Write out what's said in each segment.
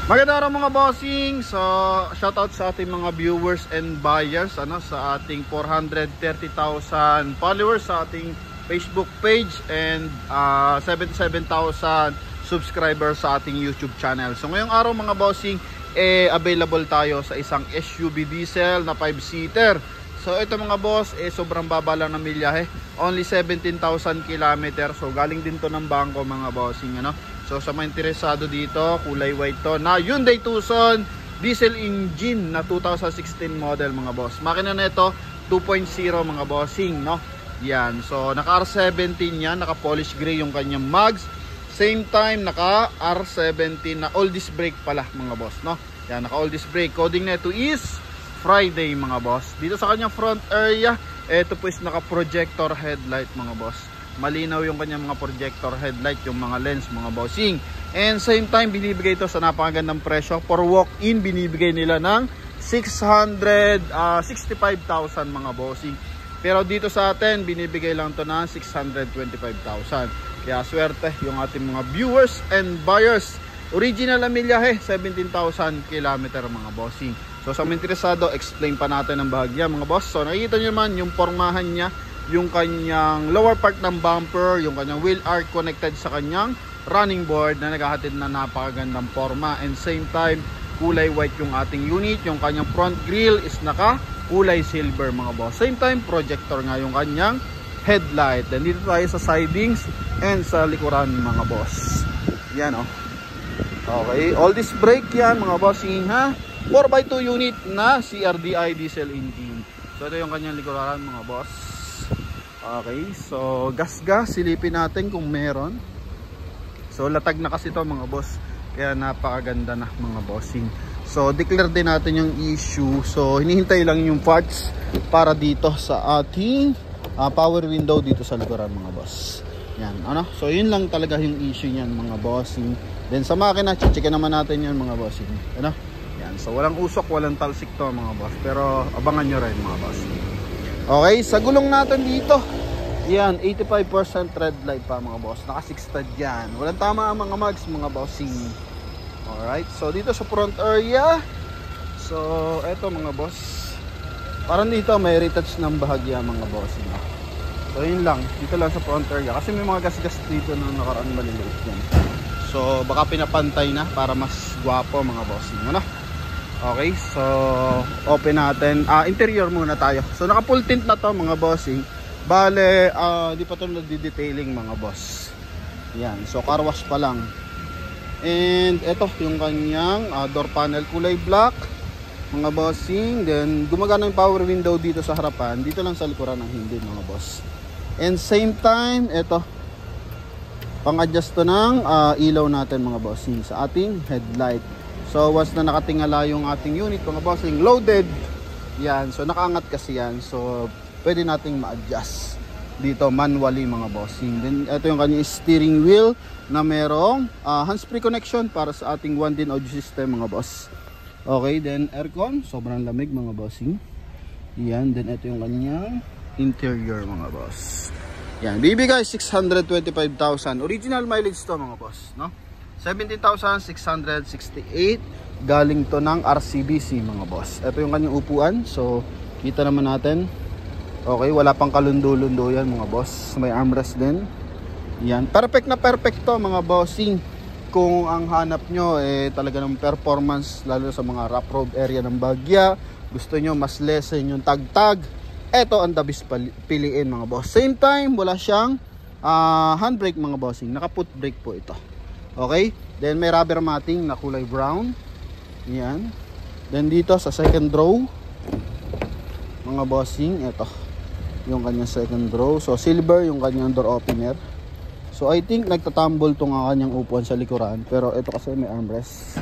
Magandang araw mga bossing. So, shoutout sa ating mga viewers and buyers sa ating 430,000 followers sa ating Facebook page and 77,000 subscribers sa ating YouTube channel. So, ngayong araw mga bossing, available tayo sa isang SUV diesel na 5-seater. So, ito mga boss, sobrang baba lang na milyahe. Only 17,000 km. So, galing din to ng bangko mga bossing, So sa mga interesado dito, kulay white to na Hyundai Tucson diesel engine na 2016 model mga boss. Makina na ito 2.0 mga bossing, Yan. So naka R17 yan, naka polish gray yung kanyang mags. Same time naka R17 na all disc brake pala mga boss, Yan, naka all disc brake. Coding na ito is Friday mga boss. Dito sa kanyang front area, ito po is naka projector headlight mga boss. Malinaw yung kanyang mga projector headlight, yung mga lens mga bossing. And same time binibigay ito sa napakagandang presyo. For walk-in binibigay nila ng 665,000 mga bossing. Pero dito sa atin binibigay lang to ng 625,000. Kaya swerte yung ating mga viewers and buyers. Original na milyahe 17,000 km mga bossing. So sa mga interesado, explain pa natin ng bahagya mga boss. So nakikita nyo naman yung pormahan niya, yung kanyang lower part ng bumper, yung kanyang wheel arch connected sa kanyang running board na naghahatid na napakagandang forma. And same time, kulay white yung ating unit. Yung kanyang front grille is naka kulay silver mga boss. Same time, projector nga yung kanyang headlight. Then dito tayo sa sidings and sa likuran mga boss. Yan Okay, all this brake yan mga bossing ha. 4x2 unit na CRDI diesel engine. So ito yung kanyang likuran mga boss. Okay, so gas, silipin natin kung meron. So latag na kasi ito mga boss, kaya napakaganda na mga bossing. So declare din natin yung issue. So hinihintay lang yung parts para dito sa ating power window dito sa likuran mga boss. Yan, so yun lang talaga yung issue niyan mga bossing. Then sa makina, check naman natin yan mga bossing. Yan, so walang usok, walang talsik to mga boss. Pero abangan nyo rin mga bossing. Okay, sa gulong natin dito, yan, 85% red light pa mga boss. Naka 6 stud yan. Walang tama ang mga mags mga bossing. Alright, so dito sa front area, so eto mga boss, parang dito may retouch ng bahagya mga bossing. So yun lang, dito lang sa front area. Kasi may mga gas-gas dito na nakaraan maliliit yan. So baka pinapantay na para mas gwapo mga bossing. Okay, so open natin. Interior muna tayo. So naka full tint na to mga bossing. Bale, di pa to nadi-detailing mga boss. Yan, so car wash pa lang. And ito yung kanyang door panel kulay black mga bossing. Then gumagana yung power window dito sa harapan. Dito lang sa likuran ng hindi mga boss. And same time, ito pang-adjust to ng ilaw natin mga bossing sa ating headlight. So once na nakatingala yung ating unit mga bossing, loaded, yan, so nakaangat kasi yan, so pwede nating ma-adjust dito manually mga bossing. Then ito yung kanyang steering wheel na merong hands-free connection para sa ating 1DIN audio system mga boss. Okay, then aircon, sobrang lamig mga bossing. Yan, then ito yung kanyang interior mga boss. Yan, bibigay 625,000. Original mileage to mga boss, 17,668. Galing to ng RCBC mga boss. Ito yung kanyang upuan. So kita naman natin. Okay, wala pang kalundo-lundo yan mga boss. May armrest din. Yan, perfect na perfect to mga bossing. Kung ang hanap nyo talaga ng performance, lalo sa mga rough road area ng Bagya, gusto nyo mas lessen yung tagtag, eto ang the best piliin mga boss. Same time, wala siyang handbrake mga bossing. Naka foot brake po ito. Okay, then may rubber matting na kulay brown. Yan. Then dito sa second row mga bossing, ito yung kanyang second row. So silver yung kanyang door opener. So I think nagtatumble to nga kanyang upuan sa likuran. Pero ito kasi may armrest.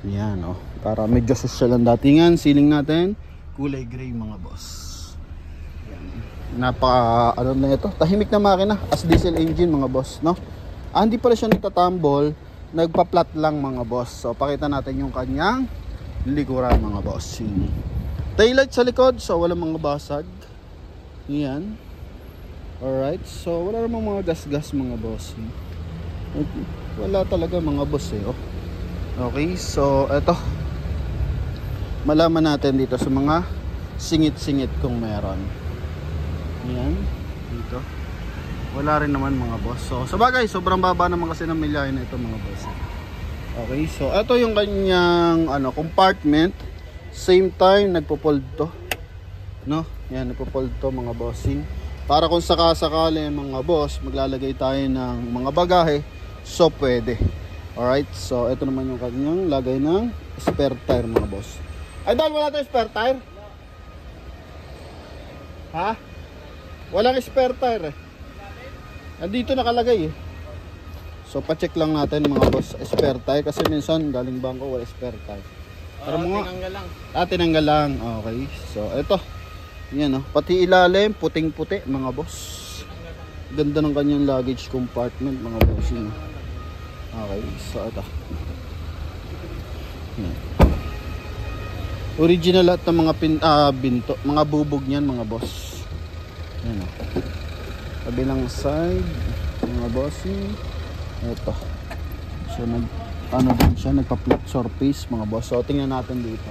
Yan para medyo social ang datingan. Ceiling natin kulay gray mga boss. Yan. Napaka na ito, tahimik na makina as diesel engine mga boss, hindi pala siya nagtatumble, nagpa-flat lang mga boss. So pakita natin yung kanyang likuran mga boss. Taillight sa likod, so wala mga basag. Yan. Alright, so wala namang mga gas-gas mga boss. Wala talaga mga boss Okay, so eto, malaman natin dito sa mga singit-singit kung meron. Ayan, dito wala rin naman mga boss. So sa bagay, sobrang baba naman kasi ng milyahe na ito mga boss. Okay, so eto yung kanyang compartment. Same time nagpo-fold to, no? Yan, nagpo-fold to mga bossing. Para kung sakasakali mga boss, maglalagay tayo ng mga bagahe, so pwede. Alright, so ito naman yung kanyang lagay ng spare tire mga boss. Idol, wala tayong spare tire? Ha? Walang spare tire eh. Nandito nakalagay eh. So pa-check lang natin mga boss, spare tire. Kasi minsan galing bangko wala spare tire. Pero tinanggal lang. Tinanggal lang. Okay, so ito. Yan pati ilalim, puting-puti mga boss. Ganda ng kanyang luggage compartment mga boss. Okay, so ito. Yan. Original lahat ng mga binto, mga bubog niyan mga boss. Yan kabilang side mga bossing. Ito. So din siya, nagpa-flat surface mga boss. So tingnan natin dito.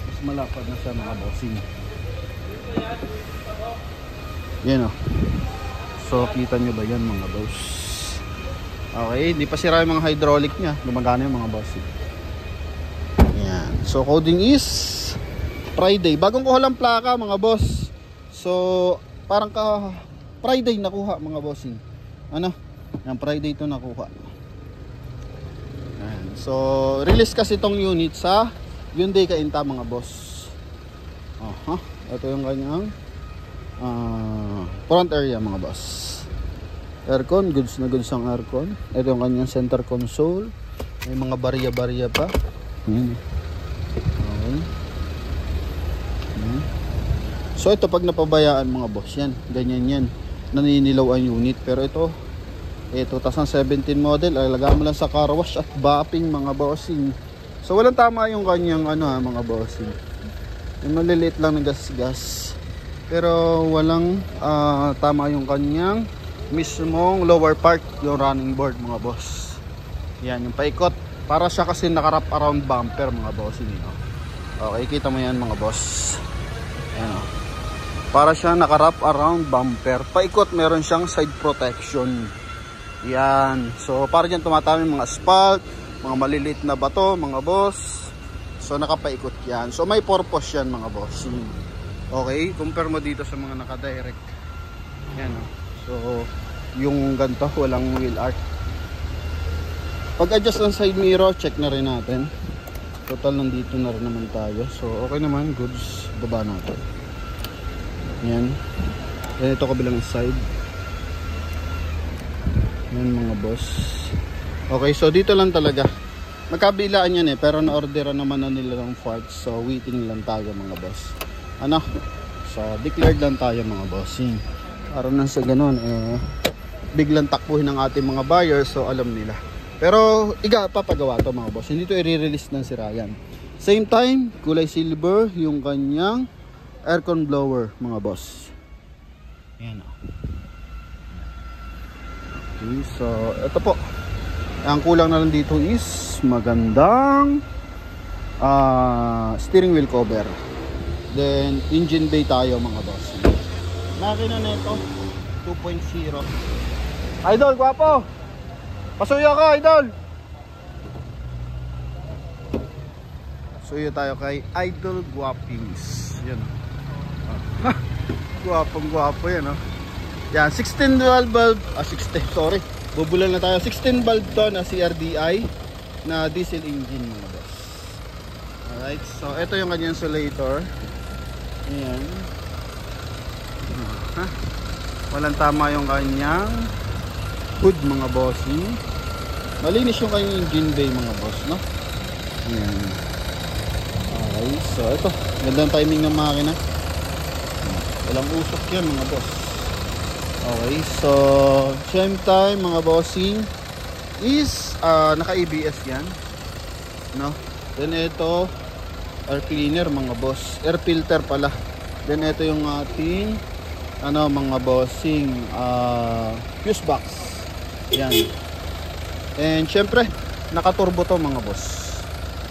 Mas malapad na siya mga bossing. Yan So kita nyo ba yan mga boss? Okay, hindi pa sira yung mga hydraulic niya. Gumagana yung mga bossing. Yan. So coding is Friday. Bagong kuha lang plaka mga boss. So parang Friday nakuha mga bossing. Yan Friday to nakuha. Yan. So release kasi itong unit sa Hyundai Cainta mga boss. Ito yung kanyang front area mga boss. Aircon, goods na goods ang aircon. Ito yung kanyang center console. May mga barya-barya pa. Okay. So ito pag napabayaan mga boss, yan, ganyan yan, naninilaw ang unit. Pero ito 2017 model, lagyan mo lang sa car wash at bapping mga bossing. So walang tama yung kanyang mga bossing. Yung maliliit lang na gas-gas. Pero walang tama yung kanyang mismong lower part, yung running board mga boss. Yan yung paikot. Para siya kasi nakarap around bumper mga bossing. Okay, kita mo yan mga boss. Ayan para siya nakarap around bumper. Paikot, meron siyang side protection. Yan. So para dyan tumatama yung mga asphalt, mga maliliit na bato mga boss. So nakapaikot yan. So may purpose yan mga boss. Okay, compare mo dito sa mga naka-direct. Yan So yung ganito, walang wheel arch. Pag adjust ng side mirror, check na rin natin. Total nandito na rin naman tayo. So okay naman, goods. Baba natin. Yan. Yan ito kabilang side. Yan mga boss. Okay, so dito lang talaga. Magkabilaan yan pero na-orderan naman na nila ng parts. So waiting lang tayo mga boss. So declared lang tayo mga bossing. Para nang sa ganun biglang takbuhin ng ating mga buyers. So alam nila. Pero papagawa to mga boss. Hindi to i-release ng sirayan. Same time, kulay silver yung kanyang aircon blower mga boss. Ayan Okay, so ito po. Ang kulang na lang dito is magandang steering wheel cover. Then engine bay tayo mga boss. Makina na ito 2.0. Idol, gwapo! Pasuyo ako, idol! Suyo tayo kay Idol Guapings. Yan. Guwapong-guwapo yan, Yan, 16 dual bulb, 16, sorry. Bubulan na tayo. 16 bulb to na CRDI na diesel engine mga boss. Alright, so ito yung kanyang insulator. Ayan. Walang tama yung kanyang hood mga bossing. Malinis yung kanyang engine bay mga boss, Ayan. Okay, so ito. Gandang timing ng makina. Walang usok yan mga boss. Okay, so same time mga bossing is naka ABS yan, Then ito air cleaner mga boss, air filter pala. Then ito yung ating mga bossing fuse box. Yan. And syempre naka turbo to mga boss.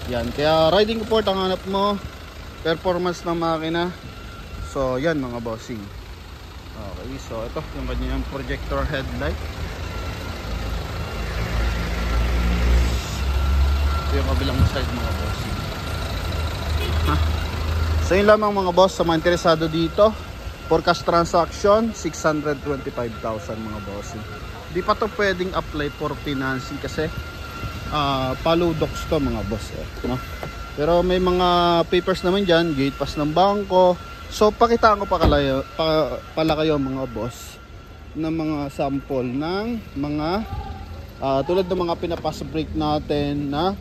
Yan, kaya riding comfort ang hanap mo, performance ng makina. So yan mga bossing. Okay, so ito yung kanyang projector headlight. Ito yung kabilang side mga bossing. So yun lamang mga boss, sa mga interesado dito, forecast transaction 625,000 mga bossing. Di pa to pwedeng apply for financing kasi follow docs to mga boss no? Pero may mga papers naman dyan, gate pass ng bangko. So pakitaan ko pala kayo mga boss ng mga sample ng mga tulad ng mga pinapass break natin na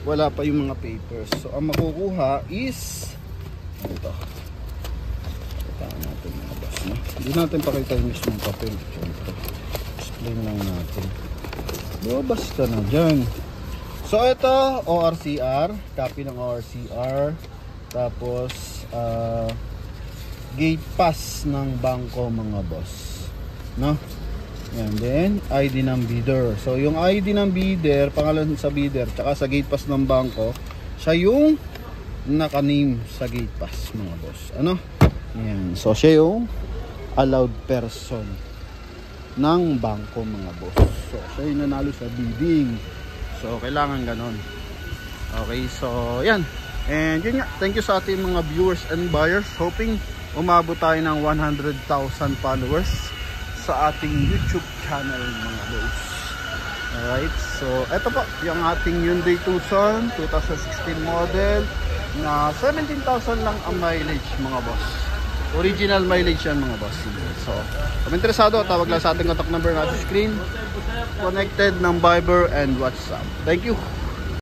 wala pa yung mga papers. So ang makukuha is ito. Pakitaan natin mga boss no? Hindi natin pakita yung mismong papel. Explain lang natin. Basta na dyan. So ito ORCR, copy ng ORCR. Tapos gate pass ng bangko mga boss no? Yan, then ID ng bidder. So yung ID ng bidder, pangalan sa bidder, tsaka sa gate pass ng bangko, siya yung naka-name sa gate pass mga boss. Ano? Yan. So siya yung allowed person ng bangko mga boss. So siya yung nanalo sa bidding. So kailangan ganon. Okay, so yan. And yun nga, thank you sa ating mga viewers and buyers. Hoping umabot tayo ng 100,000 followers sa ating YouTube channel mga boss. Alright, so eto po yung ating Hyundai Tucson 2016 model na 17,000 lang ang mileage mga boss. Original mileage yan mga boss. So kung interesado, tawag lang sa ating contact number na sa screen. Connected ng Viber and WhatsApp. Thank you.